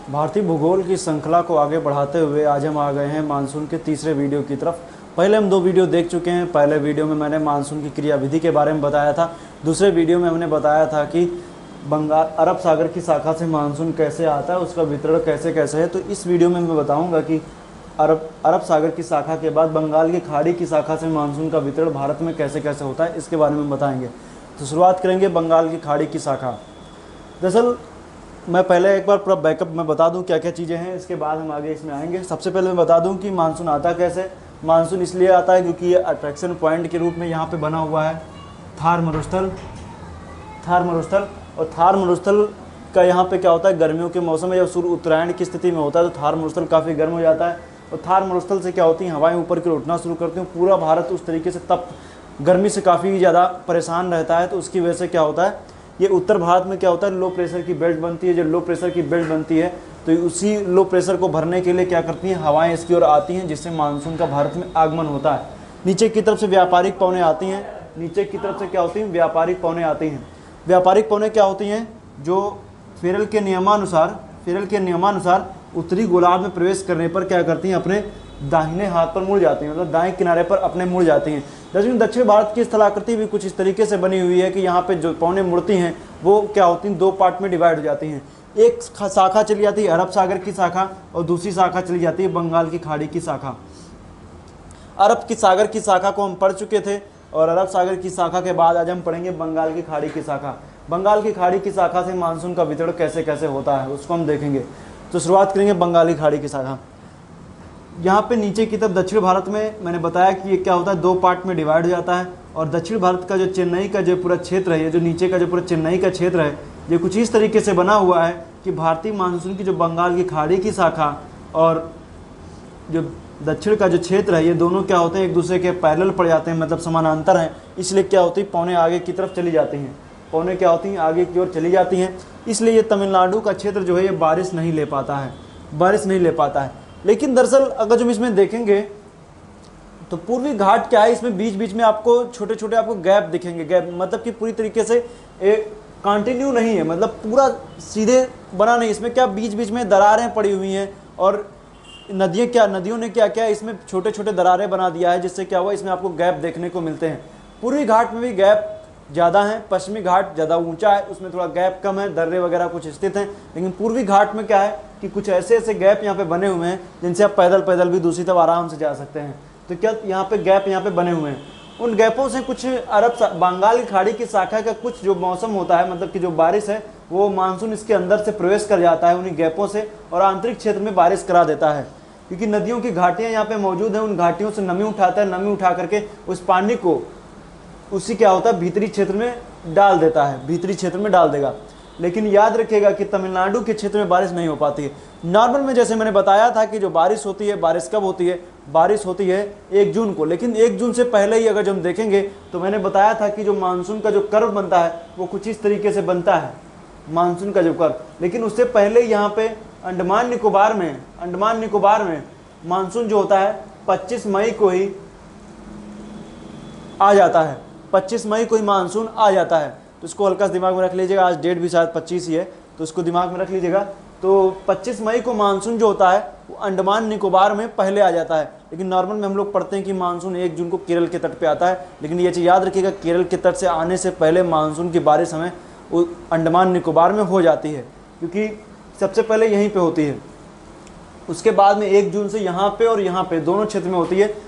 भारतीय भूगोल की श्रृंखला को आगे बढ़ाते हुए आज हम आ गए हैं मानसून के तीसरे वीडियो की तरफ। पहले हम दो वीडियो देख चुके हैं। पहले वीडियो में मैंने मानसून की क्रियाविधि के बारे में बताया था। दूसरे वीडियो में हमने बताया था कि बंगाल अरब सागर की शाखा से मानसून कैसे आता है, उसका वितरण कैसे कैसे है। तो इस वीडियो में मैं बताऊंगा कि अरब सागर की शाखा के बाद बंगाल की खाड़ी की शाखा से मानसून का वितरण भारत में कैसे कैसे होता है, इसके बारे में बताएंगे। तो शुरुआत करेंगे बंगाल की खाड़ी की शाखा। दरअसल मैं पहले एक बार पूरा बैकअप में बता दूं क्या क्या चीज़ें हैं, इसके बाद हम आगे इसमें आएंगे। सबसे पहले मैं बता दूं कि मानसून आता कैसे। मानसून इसलिए आता है क्योंकि ये अट्रैक्शन पॉइंट के रूप में यहाँ पे बना हुआ है थार मरुस्थल। और थार मरुस्थल का यहाँ पे क्या होता है, गर्मियों के मौसम में जब सूर्य उत्तरायण की स्थिति में होता है तो थार मरुस्थल काफ़ी गर्म हो जाता है। और थार मरुस्थल से क्या होती हैं, हवाएं ऊपर की ओर उठना शुरू करती हैं। पूरा भारत उस तरीके से तप गर्मी से काफ़ी ज़्यादा परेशान रहता है। तो उसकी वजह से क्या होता है, ये उत्तर भारत में क्या होता है, लो प्रेशर की बेल्ट बनती है। जो लो प्रेशर की बेल्ट बनती है तो उसी लो प्रेशर को भरने के लिए क्या करती हैं, हवाएं इसकी ओर आती हैं, जिससे मानसून का भारत में आगमन होता है। नीचे की तरफ से व्यापारिक पवनें आती हैं। नीचे की तरफ से क्या होती हैं, व्यापारिक पवनें आती हैं। व्यापारिक पवनें क्या होती हैं, जो फेरल के नियमानुसार उत्तरी गोलार्ध में प्रवेश करने पर क्या करती हैं, अपने दाहिने हाथ पर मुड़ जाती हैं, मतलब दाएं किनारे पर अपने मुड़ जाती हैं। दक्षिण भारत की स्थलाकृति भी कुछ इस तरीके से बनी हुई है कि यहाँ पे जो पवनें मुड़ती हैं वो क्या होती हैं, दो पार्ट में डिवाइड हो जाती हैं। एक शाखा चली जाती है अरब सागर की शाखा और दूसरी शाखा चली जाती है बंगाल की खाड़ी की शाखा। अरब की सागर की शाखा को हम पढ़ चुके थे और अरब सागर की शाखा के बाद आज हम पढ़ेंगे बंगाल की खाड़ी की शाखा। बंगाल की खाड़ी की शाखा से मानसून का वितरण कैसे कैसे होता है उसको हम देखेंगे। तो शुरुआत करेंगे बंगाली खाड़ी की शाखा। यहाँ पे नीचे की तरफ दक्षिण भारत में मैंने बताया कि ये क्या होता है, दो पार्ट में डिवाइड हो जाता है। और दक्षिण भारत का जो चेन्नई का जो पूरा क्षेत्र है, ये जो नीचे का जो पूरा चेन्नई का क्षेत्र है, ये कुछ इस तरीके से बना हुआ है कि भारतीय मानसून की जो बंगाल की खाड़ी की शाखा और जो दक्षिण का जो क्षेत्र है, ये दोनों क्या होते हैं, एक दूसरे के पैरेलल पड़ जाते हैं, मतलब समानांतर हैं। इसलिए क्या होती है, पौने आगे की तरफ चली जाती हैं। पौने क्या होती हैं, आगे की ओर चली जाती हैं। इसलिए ये तमिलनाडु का क्षेत्र जो है ये बारिश नहीं ले पाता है। लेकिन दरअसल अगर जो इसमें देखेंगे तो पूर्वी घाट क्या है, इसमें बीच बीच में आपको छोटे छोटे आपको गैप दिखेंगे। गैप मतलब कि पूरी तरीके से कंटिन्यू नहीं है, मतलब पूरा सीधे बना नहीं। इसमें क्या बीच बीच में दरारें पड़ी हुई हैं और नदियों ने क्या क्या इसमें छोटे छोटे दरारें बना दिया है, जिससे क्या हुआ, इसमें आपको गैप देखने को मिलते हैं। पूर्वी घाट में भी गैप ज़्यादा है, पश्चिमी घाट ज़्यादा ऊंचा है, उसमें थोड़ा गैप कम है, दर्रे वगैरह कुछ स्थित हैं। लेकिन पूर्वी घाट में क्या है कि कुछ ऐसे ऐसे गैप यहाँ पे बने हुए हैं जिनसे आप पैदल पैदल भी दूसरी तरफ आराम से जा सकते हैं। तो क्या यहाँ पे गैप यहाँ पे बने हुए हैं, उन गैपों से कुछ बंगाल की खाड़ी की शाखा का कुछ जो मौसम होता है, मतलब कि जो बारिश है, वो मानसून इसके अंदर से प्रवेश कर जाता है उन्हीं गैपों से और आंतरिक क्षेत्र में बारिश करा देता है। क्योंकि नदियों की घाटियाँ यहाँ पे मौजूद हैं, उन घाटियों से नमी उठाता है, नमी उठा करके उस पानी को उसी क्या होता है भीतरी क्षेत्र में डाल देता है, भीतरी क्षेत्र में डाल देगा। लेकिन याद रखिएगा कि तमिलनाडु के क्षेत्र में बारिश नहीं हो पाती है। नॉर्मल में जैसे मैंने बताया था कि जो बारिश होती है, बारिश कब होती है, बारिश होती है 1 जून को। लेकिन 1 जून से पहले ही अगर जो हम देखेंगे तो मैंने बताया था कि जो मानसून का जो कर्व बनता है वो कुछ इस तरीके से बनता है, मानसून का जो कर्व। लेकिन उससे पहले यहाँ पे अंडमान निकोबार में मानसून जो होता है 25 मई को ही आ जाता है। 25 मई को ही मानसून आ जाता है। तो इसको हल्का दिमाग में रख लीजिएगा, आज डेट भी शायद 25 ही है, तो इसको दिमाग में रख लीजिएगा। तो 25 मई को मानसून जो होता है वो अंडमान निकोबार में पहले आ जाता है। लेकिन नॉर्मल में हम लोग पढ़ते हैं कि मानसून 1 जून को केरल के तट पे आता है। लेकिन ये चीज़ याद रखिएगा, केरल के तट से आने से पहले मानसून की बारिश हमें अंडमान निकोबार में हो जाती है, क्योंकि सबसे पहले यहीं पर होती है। उसके बाद में 1 जून से यहाँ पे और यहाँ पे दोनों क्षेत्र में होती है।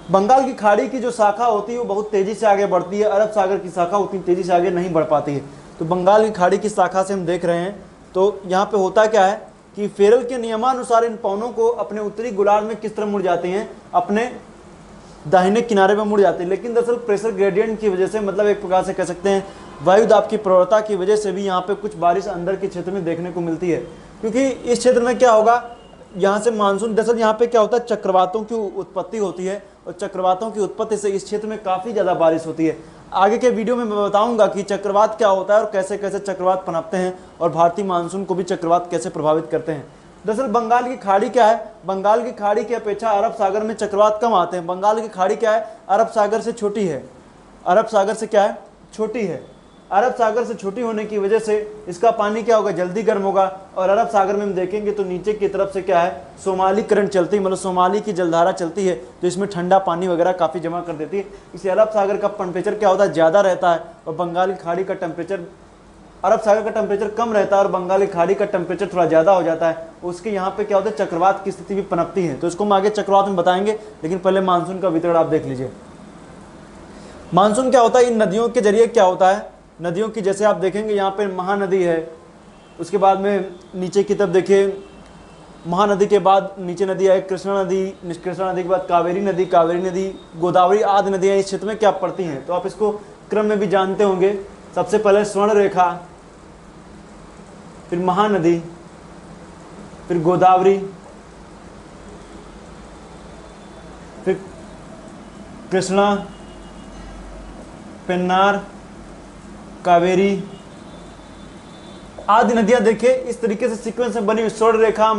बंगाल की खाड़ी की जो शाखा होती है वो बहुत तेज़ी से आगे बढ़ती है, अरब सागर की शाखा उतनी तेज़ी से आगे नहीं बढ़ पाती है। तो बंगाल की खाड़ी की शाखा से हम देख रहे हैं तो यहाँ पे होता क्या है कि फेरल के नियमानुसार इन पवनों को अपने उत्तरी गोलार्ध में किस तरह मुड़ जाते हैं, अपने दाहिने किनारे में मुड़ जाते हैं। लेकिन दरअसल प्रेशर ग्रेडियंट की वजह से, मतलब एक प्रकार से कह सकते हैं वायु दाब की प्रवणता की वजह से भी यहाँ पे कुछ बारिश अंदर के क्षेत्र में देखने को मिलती है। क्योंकि इस क्षेत्र में क्या होगा, यहाँ से मानसून, दरअसल यहाँ पे क्या होता है, चक्रवातों की उत्पत्ति होती है और चक्रवातों की उत्पत्ति से इस क्षेत्र में काफ़ी ज़्यादा बारिश होती है। आगे के वीडियो में मैं बताऊंगा कि चक्रवात क्या होता है और कैसे कैसे चक्रवात पनपते हैं और भारतीय मानसून को भी चक्रवात कैसे प्रभावित करते हैं। दरअसल बंगाल की खाड़ी क्या है, बंगाल की खाड़ी की अपेक्षा अरब सागर में चक्रवात कम आते हैं। बंगाल की खाड़ी क्या है, अरब सागर से छोटी है, अरब सागर से क्या है, छोटी है। अरब सागर से छोटी होने की वजह से इसका पानी क्या होगा, जल्दी गर्म होगा। और अरब सागर में हम देखेंगे तो नीचे की तरफ से क्या है, सोमाली करंट चलती है, मतलब सोमाली की जलधारा चलती है, तो इसमें ठंडा पानी वगैरह काफ़ी जमा कर देती है। इसलिए अरब सागर का टेम्परेचर क्या होता है, ज़्यादा रहता है, और बंगाल की खाड़ी का टेम्परेचर, अरब सागर का टेम्परेचर कम रहता है और बंगाल की खाड़ी का टेम्परेचर थोड़ा ज़्यादा हो जाता है। उसके यहाँ पे क्या होता है, चक्रवात की स्थिति भी पनपती है। तो इसको हम आगे चक्रवात में बताएंगे, लेकिन पहले मानसून का वितरण आप देख लीजिए। मानसून क्या होता है, इन नदियों के जरिए क्या होता है, नदियों की जैसे आप देखेंगे यहाँ पे महानदी है, उसके बाद में नीचे की तरफ देखिए महानदी के बाद नीचे नदी है कृष्णा नदी, कृष्णा नदी के बाद कावेरी नदी, गोदावरी आदि नदियाँ इस क्षेत्र में क्या पड़ती हैं। तो आप इसको क्रम में भी जानते होंगे। सबसे पहले स्वर्ण रेखा, फिर महानदी, फिर गोदावरी, फिर कृष्णा, पेन्नार, कावेरी आदि नदियां देखिए इस तरीके से सीक्वेंस में बनी हुई। स्वर्ण रेखा,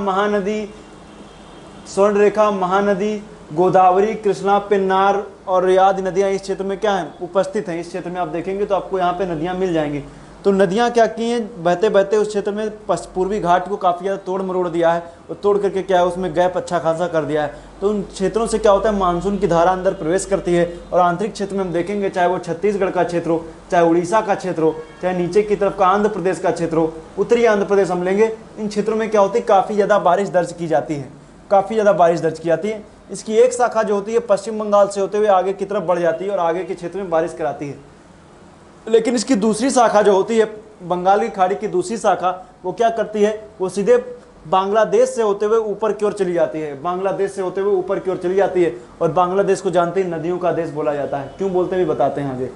महानदी, गोदावरी, कृष्णा, पेन्नार और आदि नदियां इस क्षेत्र में क्या है, उपस्थित हैं। इस क्षेत्र में आप देखेंगे तो आपको यहाँ पे नदियां मिल जाएंगी। तो नदियां क्या की हैं, बहते बहते उस क्षेत्र में पूर्वी घाट को काफ़ी ज़्यादा तोड़ मरोड़ दिया है, और तोड़ करके क्या है उसमें गैप अच्छा खासा कर दिया है। तो उन क्षेत्रों से क्या होता है, मानसून की धारा अंदर प्रवेश करती है। और आंतरिक क्षेत्र में हम देखेंगे, चाहे वो छत्तीसगढ़ का क्षेत्र हो, चाहे उड़ीसा का क्षेत्र हो, चाहे नीचे की तरफ का आंध्र प्रदेश का क्षेत्र हो, उत्तरी आंध्र प्रदेश हम लेंगे, इन क्षेत्रों में क्या होती है, काफ़ी ज़्यादा बारिश दर्ज की जाती है, काफ़ी ज़्यादा बारिश दर्ज की जाती है। इसकी एक शाखा जो होती है पश्चिम बंगाल से होते हुए आगे की तरफ बढ़ जाती है और आगे के क्षेत्र में बारिश कराती है। लेकिन इसकी दूसरी शाखा जो होती है, बंगाल की खाड़ी की दूसरी शाखा, वो क्या करती है, वो सीधे बांग्लादेश से होते हुए ऊपर की ओर चली जाती है, बांग्लादेश से होते हुए ऊपर की ओर चली जाती है। और बांग्लादेश को जानते हैं नदियों का देश बोला जाता है, क्यों बोलते हैं भी बताते हैं आगे।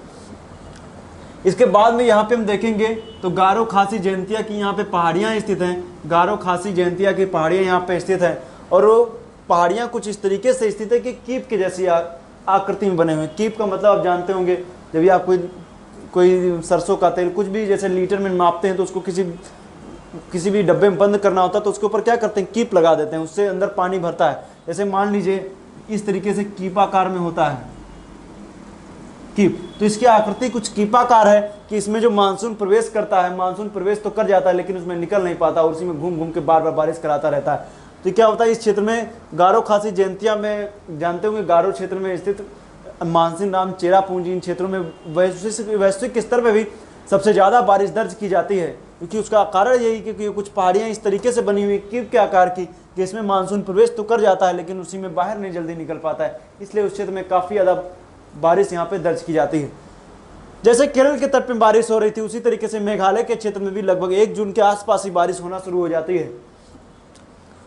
इसके बाद में यहाँ पे हम देखेंगे तो गारो खासी जयंतिया की यहाँ पे पहाड़ियाँ स्थित हैं, गारो खासी जयंतिया की पहाड़ियाँ यहाँ पे स्थित हैं। और वो पहाड़ियाँ कुछ इस तरीके से स्थित है कि कीप के जैसी आकृति में बने हुए। कीप का मतलब आप जानते होंगे, जब भी आप कोई सरसों का तेल कुछ भी जैसे लीटर में मापते हैं तो उसको किसी भी डब्बे में बंद करना होता है तो उसके ऊपर क्या करते हैं, कीप लगा देते हैं, उससे अंदर पानी भरता है। जैसे मान लीजिए इस तरीके से कीपाकार में होता है कीप, तो इसकी आकृति कुछ कीपाकार है कि इसमें जो मानसून प्रवेश करता है, मानसून प्रवेश तो कर जाता है लेकिन उसमें निकल नहीं पाता और उसी में घूम घूम के बार बार बारिश कराता रहता है। तो क्या होता है, इस क्षेत्र में गारो खासी जयंतिया में जानते होंगे, गारो क्षेत्र में स्थित मानसिंह राम, चेरापूंजी, इन क्षेत्रों में वैश्विक स्तर पर भी सबसे ज़्यादा बारिश दर्ज की जाती है। क्योंकि उसका कारण यही क्योंकि कुछ पहाड़ियाँ इस तरीके से बनी हुई कीप के आकार की कि इसमें मानसून प्रवेश तो कर जाता है लेकिन उसी में बाहर नहीं जल्दी निकल पाता है, इसलिए उस क्षेत्र में काफ़ी ज़्यादा बारिश यहाँ पे दर्ज की जाती है। जैसे केरल के तट पे बारिश हो रही थी उसी तरीके से मेघालय के क्षेत्र में भी लगभग 1 जून के आसपास ही बारिश होना शुरू हो जाती है।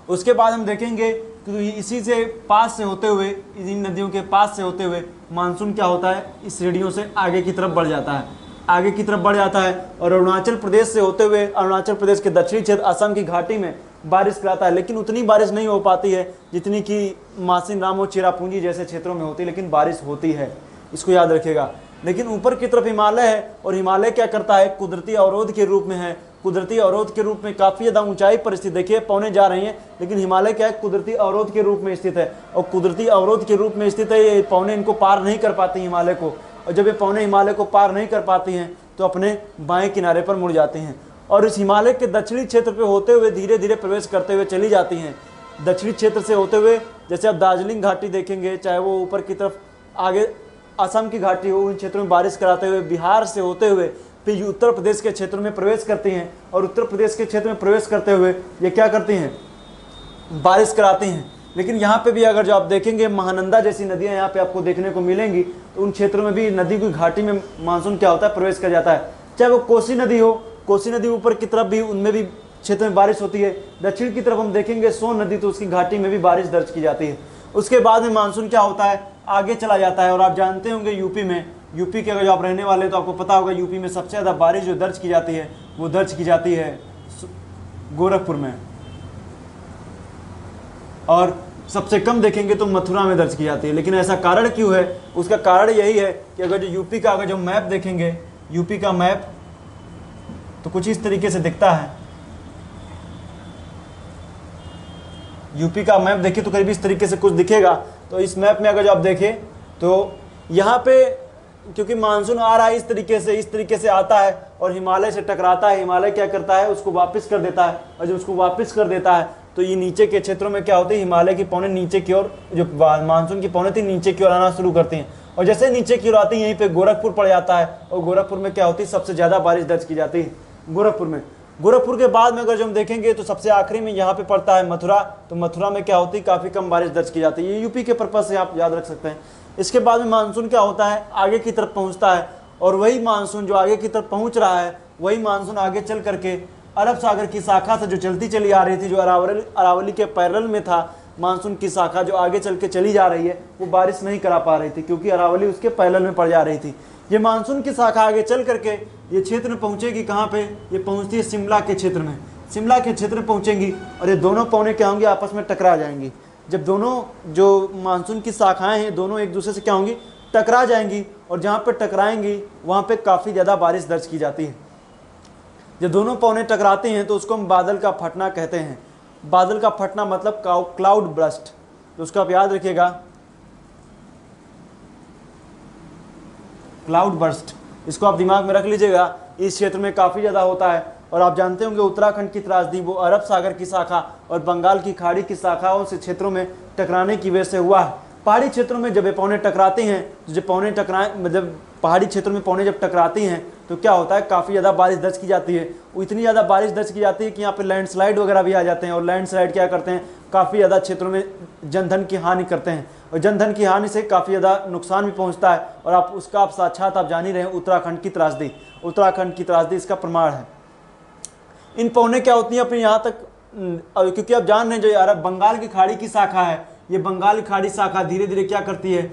उसके बाद हम देखेंगे कि इसी से पास से होते हुए, इन नदियों के पास से होते हुए मानसून क्या होता है, इस श्रेणियों से आगे की तरफ बढ़ जाता है, आगे की तरफ बढ़ जाता है और अरुणाचल प्रदेश से होते हुए अरुणाचल प्रदेश के दक्षिणी क्षेत्र असम की घाटी में बारिश कराता है। लेकिन उतनी बारिश नहीं हो पाती है जितनी कि मासिन राम और चेरापूंजी जैसे क्षेत्रों में होती है, लेकिन बारिश होती है, इसको याद रखिएगा। लेकिन ऊपर की तरफ हिमालय है और हिमालय क्या करता है, कुदरती अवरोध के रूप में है, कुदरती अवरोध के रूप में काफ़ी ज़्यादा ऊंचाई पर स्थित, देखिए पौने जा रही हैं लेकिन हिमालय क्या है, कुदरती अवरोध के रूप में स्थित है। और कुदरती अवरोध के रूप में स्थित है, ये पौने इनको पार नहीं कर पाती हिमालय को, और जब ये पौने हिमालय को पार नहीं कर पाती हैं तो अपने बाएं किनारे पर मुड़ जाते हैं और इस हिमालय के दक्षिणी क्षेत्र पे होते हुए धीरे धीरे प्रवेश करते हुए चली जाती हैं। दक्षिणी क्षेत्र से होते हुए जैसे आप दार्जिलिंग घाटी देखेंगे, चाहे वो ऊपर की तरफ आगे असम की घाटी हो, उन क्षेत्रों में बारिश कराते हुए बिहार से होते हुए फिर उत्तर प्रदेश के क्षेत्रों में प्रवेश करती हैं और उत्तर प्रदेश के क्षेत्र में प्रवेश करते हुए ये क्या करती हैं, बारिश कराती हैं। लेकिन यहाँ पे भी अगर जो आप देखेंगे महानंदा जैसी नदियाँ यहाँ पे आपको देखने को मिलेंगी तो उन क्षेत्रों में भी नदी की घाटी में मानसून क्या होता है, प्रवेश कर जाता है। चाहे वो कोसी नदी हो, कोसी नदी ऊपर की तरफ भी उनमें भी क्षेत्र में बारिश होती है। दक्षिण की तरफ हम देखेंगे सोन नदी, तो उसकी घाटी में भी बारिश दर्ज की जाती है। उसके बाद में मानसून क्या होता है, आगे चला जाता है। और आप जानते होंगे यूपी में, यूपी के अगर जो आप रहने वाले तो आपको पता होगा यूपी में सबसे ज़्यादा बारिश जो दर्ज की जाती है वो दर्ज की जाती है गोरखपुर में, और सबसे कम देखेंगे तो मथुरा में दर्ज की जाती है। लेकिन ऐसा कारण क्यों है, उसका कारण यही है कि अगर जो यूपी का अगर जो मैप देखेंगे, यूपी का मैप तो कुछ इस तरीके से दिखता है। यूपी का मैप देखिए तो करीब इस तरीके से कुछ दिखेगा। तो इस मैप में अगर जो आप देखें तो यहाँ पे क्योंकि मानसून आ रहा है इस तरीके से आता है और हिमालय से टकराता है। हिमालय क्या करता है, उसको वापस कर देता है, और जब उसको वापस कर देता है तो ये नीचे के क्षेत्रों में क्या होती है, हिमालय की पौने नीचे की ओर, जो मानसून की पौने थी नीचे की ओर आना शुरू करती हैं, और जैसे नीचे की ओर आती है यहीं पे गोरखपुर पड़ जाता है, और गोरखपुर में क्या होती है, सबसे ज़्यादा बारिश दर्ज की जाती है गोरखपुर में। गोरखपुर के बाद में अगर जो हम देखेंगे तो सबसे आखिरी में यहाँ पे पड़ता है मथुरा, तो मथुरा में क्या होती है, काफ़ी कम बारिश दर्ज की जाती है। ये यूपी के पर्पज़ से आप याद रख सकते हैं। इसके बाद में मानसून क्या होता है, आगे की तरफ पहुँचता है, और वही मानसून जो आगे की तरफ पहुँच रहा है, वही मानसून आगे चल करके अरब सागर की शाखा से जो चलती चली आ रही थी, जो अरावली के पैरेलल में था मानसून की शाखा जो आगे चल के चली जा रही है, वो बारिश नहीं करा पा रही थी क्योंकि अरावली उसके पैरेलल में पड़ जा रही थी। ये मानसून की शाखा आगे चल करके ये क्षेत्र में पहुंचेगी, कहाँ पे, ये पहुंचती है शिमला के क्षेत्र में। शिमला के क्षेत्र में पहुंचेंगी और ये दोनों पौने क्या होंगी, आपस में टकरा जाएंगी। जब दोनों जो मानसून की शाखाएं हैं दोनों एक दूसरे से क्या होंगी, टकरा जाएंगी, और जहाँ पे टकराएंगी वहाँ पे काफ़ी ज़्यादा बारिश दर्ज की जाती है। जब दोनों पौने टकराते हैं तो उसको हम बादल का फटना कहते हैं। बादल का फटना मतलब क्लाउड बर्स्ट, तो उसको आप याद रखिएगा, क्लाउड बर्स्ट, इसको आप दिमाग में रख लीजिएगा। इस क्षेत्र में काफ़ी ज़्यादा होता है, और आप जानते होंगे उत्तराखंड की त्रासदी वो अरब सागर की शाखा और बंगाल की खाड़ी की शाखाओं से क्षेत्रों में टकराने की वजह से हुआ है। पहाड़ी क्षेत्रों में जब ये पौने टकराते हैं, तो जब पौने टकराए मतलब पहाड़ी क्षेत्रों में पौने जब टकराती हैं तो क्या होता है, काफ़ी ज़्यादा बारिश दर्ज की जाती है। वो इतनी ज़्यादा बारिश दर्ज की जाती है कि यहाँ पे लैंडस्लाइड वगैरह भी आ जाते हैं, और लैंडस्लाइड क्या करते हैं, काफ़ी ज़्यादा क्षेत्रों में जनधन की हानि करते हैं, और जनधन की हानि से काफ़ी ज़्यादा नुकसान भी पहुँचता है। और आप उसका आप साक्षात आप जान ही रहे हैं, उत्तराखंड की त्रासदी इसका प्रमाण है। इन पौने क्या होती हैं अपने यहाँ तक, क्योंकि आप जान रहे हैं जो यार बंगाल की खाड़ी की शाखा है, ये बंगाल की खाड़ी शाखा धीरे धीरे क्या करती है,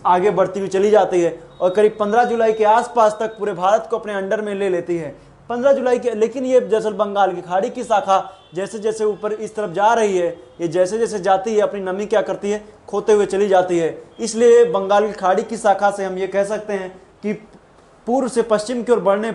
आगे बढ़ती हुई चली जाती है, और करीब 15 जुलाई के आसपास तक पूरे भारत को अपने अंडर में ले लेती है। 15 जुलाई के, लेकिन ये दरअसल बंगाल की खाड़ी की शाखा जैसे जैसे ऊपर इस तरफ जा रही है, ये जैसे जैसे जाती है अपनी नमी क्या करती है, खोते हुए चली जाती है। इसलिए बंगाल की खाड़ी की शाखा से हम ये कह सकते हैं कि पूर्व से पश्चिम की ओर बढ़ने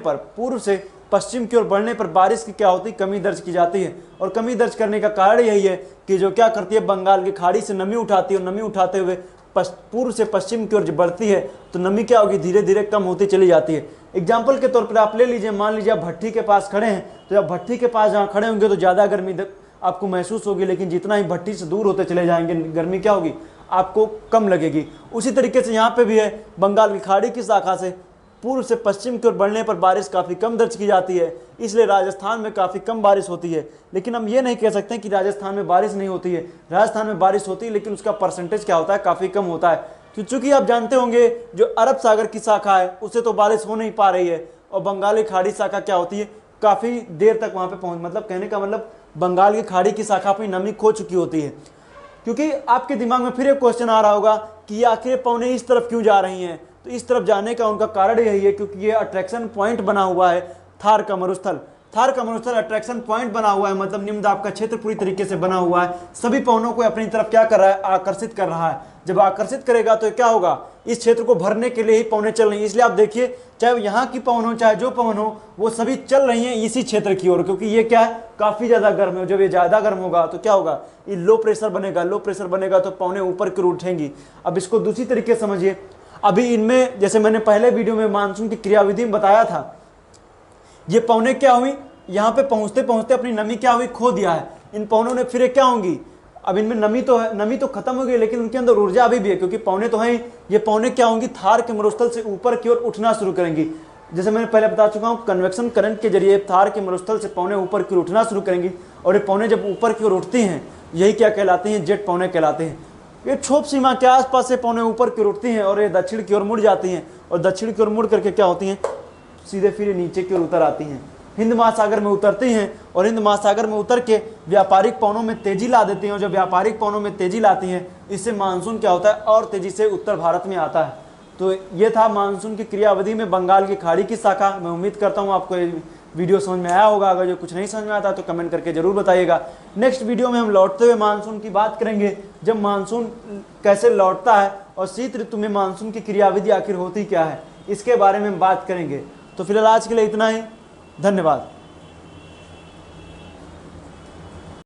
पर बारिश की क्या होती है, कमी दर्ज की जाती है। और कमी दर्ज करने का कारण यही है कि जो क्या करती है, बंगाल की खाड़ी से नमी उठाती है, और नमी उठाते हुए पूर्व से पश्चिम की ओर जब बढ़ती है तो नमी क्या होगी, धीरे धीरे कम होती चली जाती है। एग्जाम्पल के तौर पर आप ले लीजिए, मान लीजिए आप भट्टी के पास खड़े हैं, तो जब भट्टी के पास जहाँ खड़े होंगे तो ज़्यादा गर्मी आपको महसूस होगी, लेकिन जितना ही भट्टी से दूर होते चले जाएंगे गर्मी क्या होगी, आपको कम लगेगी। उसी तरीके से यहाँ पे भी है, बंगाल की खाड़ी की शाखा से पूर्व से पश्चिम की ओर बढ़ने पर बारिश काफ़ी कम दर्ज की जाती है, इसलिए राजस्थान में काफ़ी कम बारिश होती है। लेकिन हम ये नहीं कह सकते कि राजस्थान में बारिश नहीं होती है, राजस्थान में बारिश होती है, लेकिन उसका परसेंटेज क्या होता है, काफ़ी कम होता है। क्योंकि आप जानते होंगे जो अरब सागर की शाखा है उससे तो बारिश हो नहीं पा रही है, और बंगाल की खाड़ी शाखा क्या होती है, काफ़ी देर तक वहाँ पर मतलब कहने का मतलब बंगाल की खाड़ी की शाखा अपनी नमी खो चुकी होती है। क्योंकि आपके दिमाग में फिर एक क्वेश्चन आ रहा होगा कि आखिर पौने इस तरफ क्यों जा रही हैं, तो इस तरफ जाने का उनका कारण यही है क्योंकि ये अट्रैक्शन पॉइंट बना हुआ है थार का मरुस्थल। थार का मरुस्थल अट्रैक्शन पॉइंट बना हुआ है, मतलब निम्न दाब का क्षेत्र पूरी तरीके से बना हुआ है, सभी पवनों को अपनी तरफ क्या कर रहा है, आकर्षित कर रहा है। जब आकर्षित करेगा तो क्या होगा, इस क्षेत्र को भरने के लिए ही पवनें चल रही हैं। इसलिए आप देखिए, चाहे यहाँ की पवन हो चाहे जो पवन हो, वो सभी चल रही हैं इसी क्षेत्र की ओर, क्योंकि ये क्या है, काफ़ी ज़्यादा गर्म है। जब ये ज़्यादा गर्म होगा तो क्या होगा, ये लो प्रेशर बनेगा तो पवनें ऊपर की ओर उठेंगी। अब इसको दूसरी तरीके से समझिए, अभी इनमें जैसे मैंने पहले वीडियो में मानसून की क्रियाविधि में बताया था, ये पवनें क्या हुई, यहाँ पे पहुँचते पहुँचते अपनी नमी क्या हुई, खो दिया है। इन पवनों ने फिर क्या होंगी, अब इनमें नमी तो है, नमी तो खत्म हो गई, लेकिन उनके अंदर ऊर्जा अभी भी है, क्योंकि पवनें तो हैं। ये पवनें क्या होंगी, थार के मरुस्थल से ऊपर की ओर उठना शुरू करेंगी। जैसे मैंने पहले बता चुका हूँ, कन्वेक्शन करंट के जरिए थार के मरुस्थल से पवनें ऊपर की ओर उठना शुरू करेंगी, और ये पवनें जब ऊपर की ओर उठती हैं, यही क्या कहलाती हैं, जेट पवनें कहलाते हैं। ये क्षोभ सीमा के आसपास से पवनें ऊपर की ओर उठती हैं और ये दक्षिण की ओर मुड़ जाती हैं, और दक्षिण की ओर मुड़ करके क्या होती हैं, सीधे फिर नीचे की ओर उतर आती हैं, हिंद महासागर में उतरती हैं, और हिंद महासागर में उतर के व्यापारिक पवनों में तेजी ला देती हैं। और जब व्यापारिक पवनों में तेजी लाती हैं, इससे मानसून क्या होता है, और तेजी से उत्तर भारत में आता है। तो ये था मानसून की क्रियाविधि में बंगाल की खाड़ी की शाखा। मैं उम्मीद करता हूँ आपको वीडियो समझ में आया होगा। अगर जो कुछ नहीं समझ में आता तो कमेंट करके जरूर बताइएगा। नेक्स्ट वीडियो में हम लौटते हुए मानसून की बात करेंगे, जब मानसून कैसे लौटता है और शीत ऋतु में मानसून की क्रियाविधि आखिर होती क्या है, इसके बारे में हम बात करेंगे। तो फिलहाल आज के लिए इतना ही, धन्यवाद।